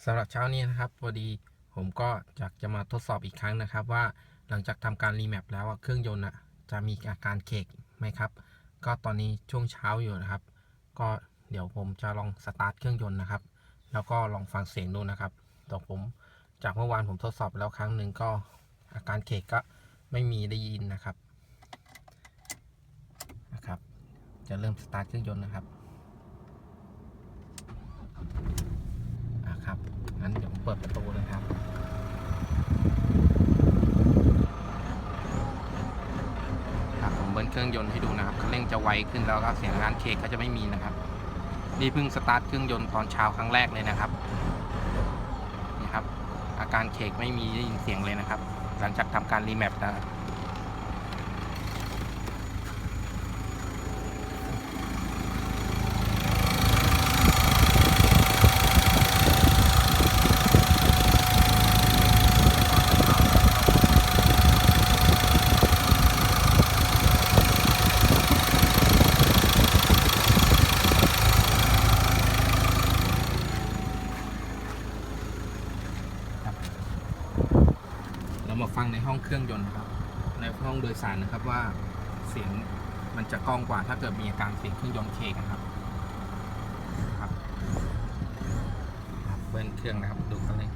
สำหรับเช้านี้นะครับพอดีผมก็อยากจะมาทดสอบอีกครั้งนะครับว่าหลังจากทำการรีแมปแล้วเครื่องยนต์จะมีอาการเคกไหมครับก็ตอนนี้ช่วงเช้าอยู่นะครับก็เดี๋ยวผมจะลองสตาร์ทเครื่องยนต์นะครับแล้วก็ลองฟังเสียงดูนะครับแต่ผมจากเมื่อวานผมทดสอบแล้วครั้งหนึ่งก็อาการเคกก็ไม่มีได้ยินนะครับจะเริ่มสตาร์ทเครื่องยนต์นะครับงั้นเดี๋ยวผมเปิดประตูเลยครับผมเบิ้ลเครื่องยนต์ให้ดูนะครับคันเร่งจะไวขึ้นแล้วก็เสียงการเคกก็จะไม่มีนะครับนี่เพิ่งสตาร์ทเครื่องยนต์ตอนเช้าครั้งแรกเลยนะครับนี่ครับอาการเคกไม่มีได้ยินเสียงเลยนะครับหลังจากทำการรีแมปนะครับเรามาฟังในห้องเครื่องยนต์ครับในห้องโดยสารนะครับว่าเสียงมันจะก้องกว่าถ้าเกิดมีอาการเสียงเครื่องยนต์เคกนะครับเบิ้ลเครื่องนะครับดูกันเลย